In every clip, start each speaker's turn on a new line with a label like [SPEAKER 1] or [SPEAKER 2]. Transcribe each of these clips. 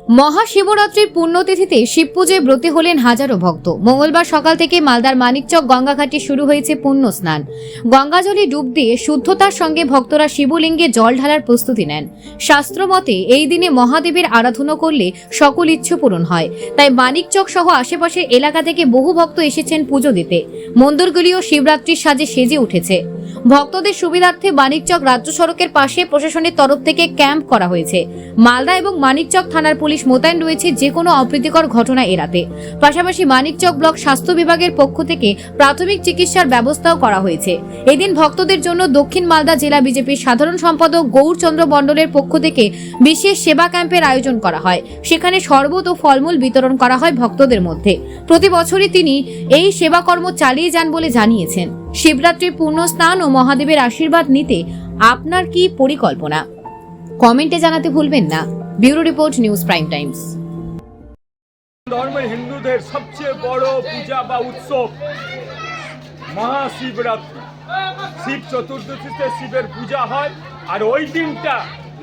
[SPEAKER 1] মহাশিবরাত্রির পুণ্যতিথিতে শিব পুজোয় ব্রতী হলেন হাজারো ভক্ত। মঙ্গলবার সকাল থেকে মালদার মানিকচক গঙ্গাঘাটে শুরু হয়েছে পুণ্য স্নান। গঙ্গাজলে ডুব দিয়ে শুদ্ধতার সঙ্গে ভক্তরা শিবলিঙ্গে জল ঢালার প্রস্তুতি নেন। শাস্ত্রমতে এই দিনে মহাদেবের আরাধনা করলে সকল ইচ্ছে পূরণ হয়। তাই মানিকচক সহ আশেপাশের এলাকা থেকে বহু ভক্ত এসেছেন পুজো দিতে। মন্দিরগুলিও শিবরাত্রির সাজে সেজে উঠেছে। ভক্তদের সুবিধার্থে মানিকচক রাজ্য সড়কের পাশে প্রশাসনের তরফ থেকে ক্যাম্প করা হয়েছে। মালদা এবং মানিকচক থানার পুলিশ মোতায়েন রয়েছে যে কোনো অপ্রীতিকর ঘটনা এড়াতে। পাশাপাশি মানিকচক ব্লক স্বাস্থ্য বিভাগের পক্ষ থেকে প্রাথমিক চিকিৎসার ব্যবস্থাও করা হয়েছে। এদিন ভক্তদের জন্য দক্ষিণ মালদা জেলা বিজেপির সাধারণ সম্পাদক গৌরচন্দ্র মণ্ডলের পক্ষ থেকে বিশেষ সেবা ক্যাম্পের আয়োজন করা হয়। সেখানে শরবত ও ফলমূল বিতরণ করা হয় ভক্তদের মধ্যে। প্রতি বছরই তিনি এই সেবাকর্ম চালিয়ে যান বলে জানিয়েছেন। শিবরাত্রির পূর্ণ স্নান ও মহাদেবের আশীর্বাদ নিতে আপনার কি পরিকল্পনা? কমেন্টে জানাতে ভুলবেন না। Bureau report, news prime Times.
[SPEAKER 2] ধর্মের হিন্দুদের সবচেয়ে বড় পূজা বা উৎসব মহাশিবরাত্রি। শিব চতুর্দশীতে শিবের পূজা হয়, আর ওই দিনটা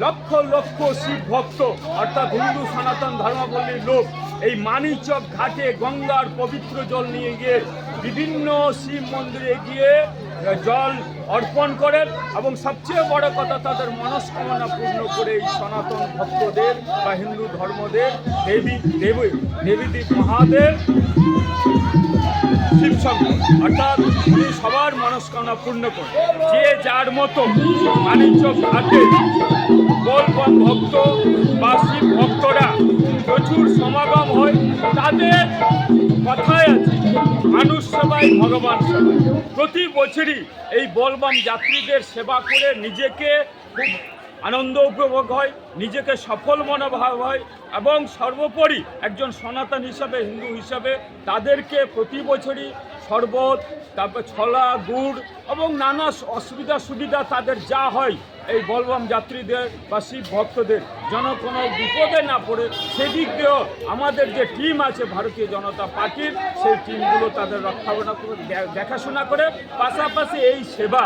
[SPEAKER 2] লক্ষ লক্ষ শিব ভক্ত অর্থাৎ হিন্দু সনাতন ধর্মাবলম্বী লোক এই মানিকচক ঘাটে গঙ্গার পবিত্র জল নিয়ে গিয়ে বিভিন্ন শিব মন্দিরে গিয়ে জল অর্পণ করেন এবং সবচেয়ে বড় কথা তাদের মনস্কামনা পূর্ণ করে এই সনাতন ভক্তদের বা হিন্দু ধর্মদের দেবী মহাদেব শিব শঙ্কর অর্থাৎ উনি সবার মনস্কামনা পূর্ণ করেন। যে যার মতো মানিকচক ঘাটে গোলবন ভক্ত বা শিব ভক্তরা প্রচুর সমাগম হয়। তাদের কথায় আছে মানুষ সেবাই ভগবান সেবাই। প্রতি বছরই এই বলবাম যাত্রীদের সেবা করে নিজেকে খুব আনন্দ উপভোগ হয়, নিজেকে সফল মনোভাব হয় এবং সর্বোপরি একজন সনাতন হিসাবে হিন্দু হিসাবে তাদেরকে প্রতি বছরই শরবত, তারপর ছোলা, গুড় এবং নানা সুবিধা তাদের যা হয় এই বলবাম যাত্রীদের বা শিব ভক্তদের যেন কোনো বিপদে না পড়ে সেদিক দিয়েও আমাদের যে টিম আছে ভারতীয় জনতা পার্টির, সেই টিমগুলো তাদের দেখাশোনা করে পাশাপাশি এই সেবা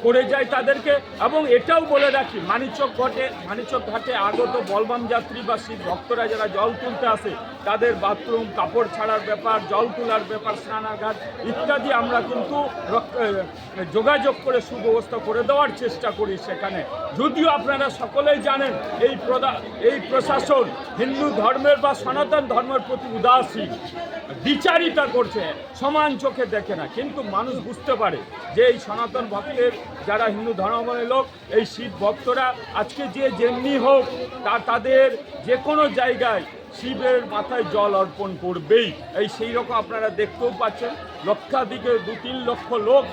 [SPEAKER 2] করে যায় তাদেরকে। এবং এটাও বলে রাখি মানিকচক ঘাটে আগত বলবাম যাত্রী বা শিব ভক্তরা যারা জল তুলতে আসে তাদের বাথরুম, কাপড় ছাড়ার ব্যাপার, জল তোলার ব্যাপার, স্নানাগার ইত্যাদি আমরা কিন্তু যোগাযোগ করে সুব্যবস্থা করে দেওয়ার চেষ্টা করি সেখানে। যদিও আপনারা সকলেই জানেন এই প্রশাসন হিন্দু ধর্মের বা সনাতন ধর্মের প্রতি উদাসীন, বিচারিতা করছে, সমান চোখে দেখে না। কিন্তু মানুষ বুঝতে পারে যে এই সনাতন ভক্তের যারা হিন্দু ধর্মাবলম্বী লোক, এই শিব ভক্তরা আজকে যেমনি হোক তাদের যে কোনো জায়গায় শিবের মাথায় জল অর্পণ করবেই। সেই রকম আপনারা দেখতেও পাচ্ছেন লক্ষাধিকে 2-3 লক্ষ লোক